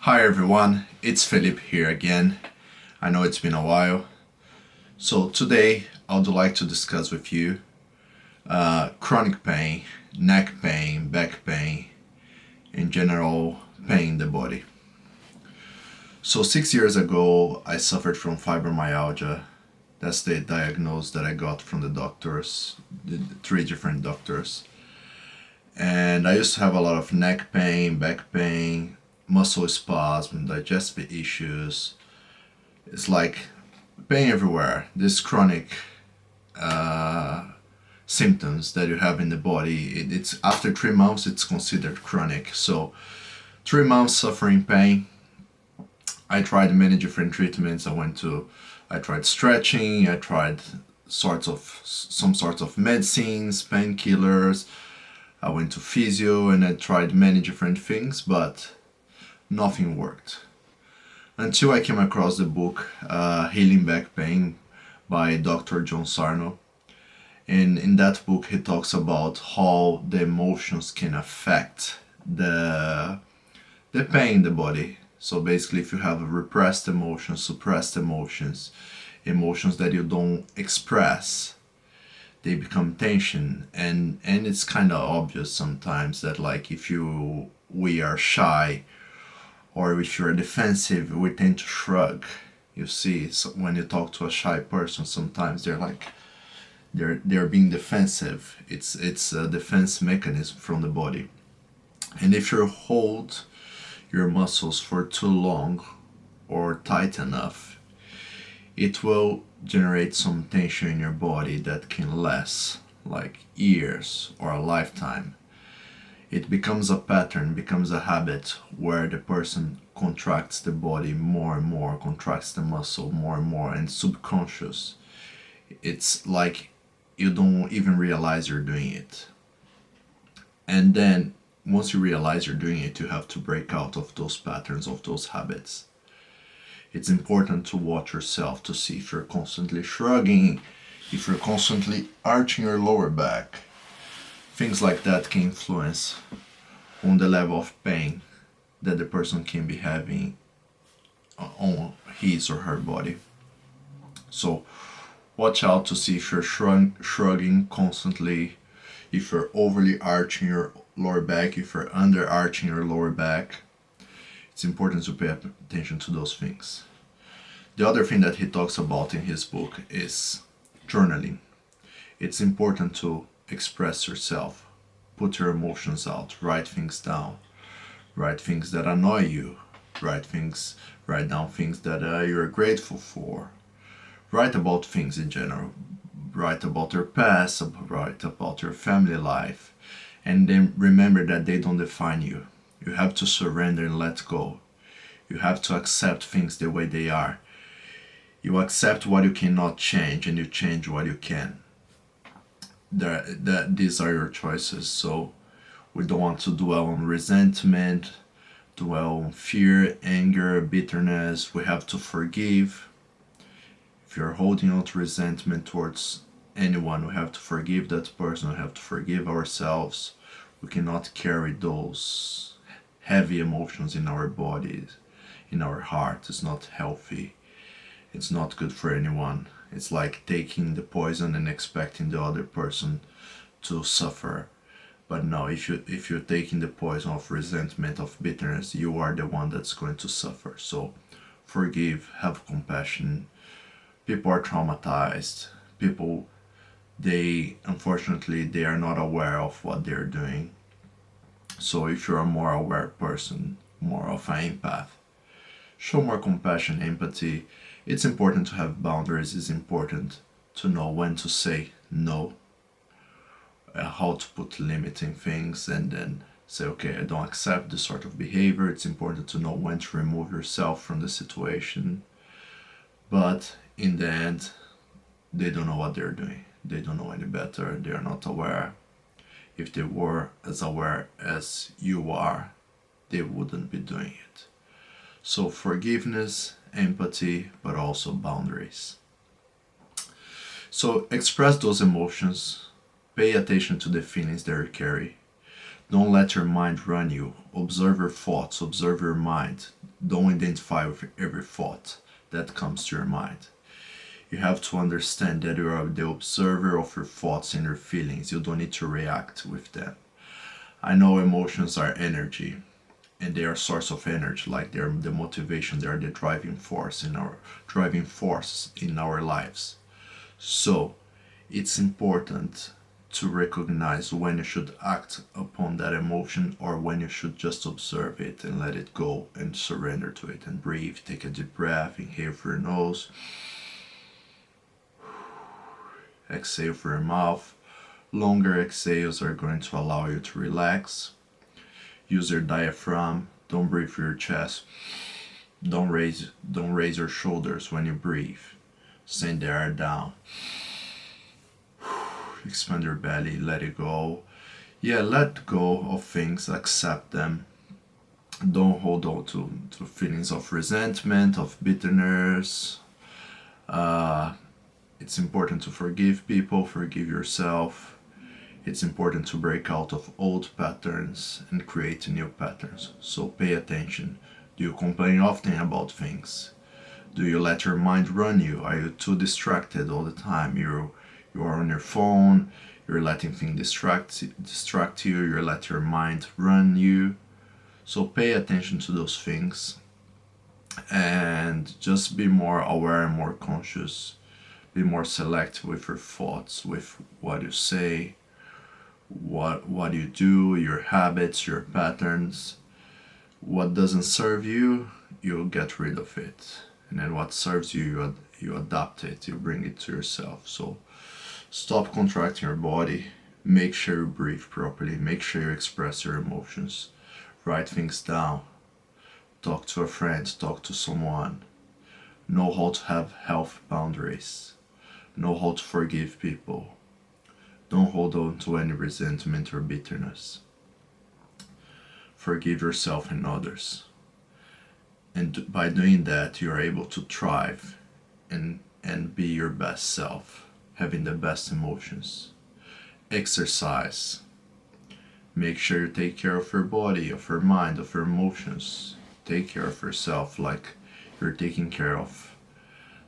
Hi everyone, it's Philip here again. I know it's been a while. So today I would like to discuss with you chronic pain, neck pain, back pain, in general pain in the body. So 6 years ago I suffered from fibromyalgia. That's the diagnosis that I got from the doctors, the three different doctors. And I used to have a lot of neck pain, back pain, muscle spasm, digestive issues. It's like pain everywhere. This chronic symptoms that you have in the body. It's after 3 months, it's considered chronic. So 3 months suffering pain. I tried many different treatments. I tried stretching. I tried some sorts of medicines, painkillers. I went to physio and I tried many different things, but nothing worked. Until I came across the book Healing Back Pain by Dr. John Sarno. And in that book he talks about how the emotions can affect the pain in the body. So basically if you have repressed emotions, suppressed emotions, emotions that you don't express, they become tension, and it's kind of obvious sometimes that like if we are shy or if you're defensive, we tend to shrug. You see, so when you talk to a shy person, sometimes they're being defensive. It's a defense mechanism from the body. And if you hold your muscles for too long or tight enough, it will generate some tension in your body that can last like years or a lifetime. It becomes a pattern, becomes a habit where the person contracts the body more and more, contracts the muscle more and more, and subconscious. It's like you don't even realize you're doing it. And then once you realize you're doing it, you have to break out of those patterns, of those habits. It's important to watch yourself to see if you're constantly shrugging, if you're constantly arching your lower back. Things like that can influence on the level of pain that the person can be having on his or her body. So watch out to see if you're shrugging constantly, if you're overly arching your lower back, if you're under arching your lower back. It's important to pay attention to those things. The other thing that he talks about in his book is journaling. It's important to express yourself, put your emotions out, write things down, write things that annoy you, write down things that you're grateful for, write about things in general, write about your past, write about your family life, and then remember that they don't define you. You have to surrender and let go. You have to accept things the way they are. You accept what you cannot change and you change what you can. These are your choices. So we don't want to dwell on resentment, dwell on fear, anger, bitterness. We have to forgive. If you're holding on to resentment towards anyone, we have to forgive that person. We have to forgive ourselves. We cannot carry those heavy emotions in our bodies, in our heart. It's not healthy. It's not good for anyone. It's like taking the poison and expecting the other person to suffer. But no, if you're taking the poison of resentment, of bitterness, you are the one that's going to suffer. So forgive, have compassion. People are traumatized. People, unfortunately they are not aware of what they're doing. So if you're a more aware person, more of an empath, show more compassion, empathy. It's important to have boundaries. It's important to know when to say no, how to put limiting things, and then say, okay, I don't accept this sort of behavior. It's important to know when to remove yourself from the situation. But in the end, they don't know what they're doing. They don't know any better. They are not aware. If they were as aware as you are, they wouldn't be doing it. So forgiveness, empathy, but also boundaries. So express those emotions. Pay attention to the feelings that you carry. Don't let your mind run you. Observe your thoughts, observe your mind. Don't identify with every thought that comes to your mind. You have to understand that you are the observer of your thoughts and your feelings. You don't need to react with them. I know emotions are energy, and they are a source of energy, like they're the motivation, they are the driving force in our lives. So it's important to recognize when you should act upon that emotion or when you should just observe it and let it go and surrender to it and breathe. Take a deep breath, inhale through your nose, exhale through your mouth. Longer exhales are going to allow you to relax. Use your diaphragm. Don't breathe through your chest. Don't raise your shoulders when you breathe. Send the air down. Expand your belly, let it go. Yeah, let go of things, accept them. Don't hold on to feelings of resentment, of bitterness. It's important to forgive people, forgive yourself. It's important to break out of old patterns and create new patterns. So pay attention. Do you complain often about things? Do you let your mind run you? Are you too distracted all the time? You are on your phone, you're letting things distract you, you let your mind run you. So pay attention to those things and just be more aware and more conscious. Be more selective with your thoughts, with what you say, what you do, your habits, your patterns. What doesn't serve you, you'll get rid of it. And then what serves you, you adapt it, you bring it to yourself. So stop contracting your body. Make sure you breathe properly. Make sure you express your emotions. Write things down. Talk to a friend. Talk to someone. Know how to have health boundaries. Know how to forgive people. Don't hold on to any resentment or bitterness. Forgive yourself and others. And by doing that, you are able to thrive and be your best self, having the best emotions. Exercise. Make sure you take care of your body, of your mind, of your emotions. Take care of yourself like you're taking care of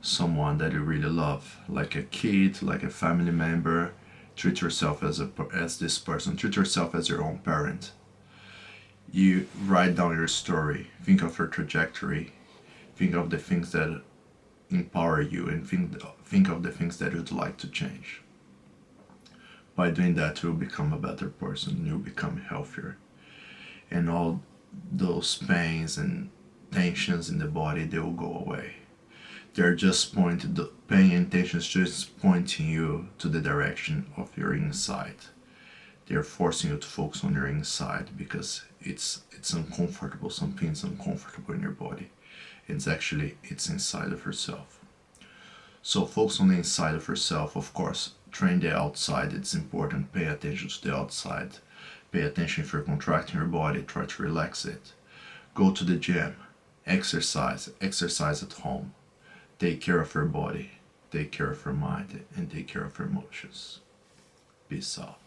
someone that you really love, like a kid, like a family member. Treat yourself as this person. Treat yourself as your own parent. You write down your story. Think of your trajectory. Think of the things that empower you, and think of the things that you'd like to change. By doing that, you'll become a better person. You'll become healthier, and all those pains and tensions in the body, they will go away. They're just pointed. The pain and tensions just pointing you to the direction of your inside. They're forcing you to focus on your inside because it's uncomfortable. Something's uncomfortable in your body. It's inside of yourself. So focus on the inside of yourself. Of course, train the outside. It's important. Pay attention to the outside. Pay attention if you're contracting your body. Try to relax it. Go to the gym. Exercise. Exercise at home. Take care of your body. Take care of your mind. And take care of your emotions. Peace out.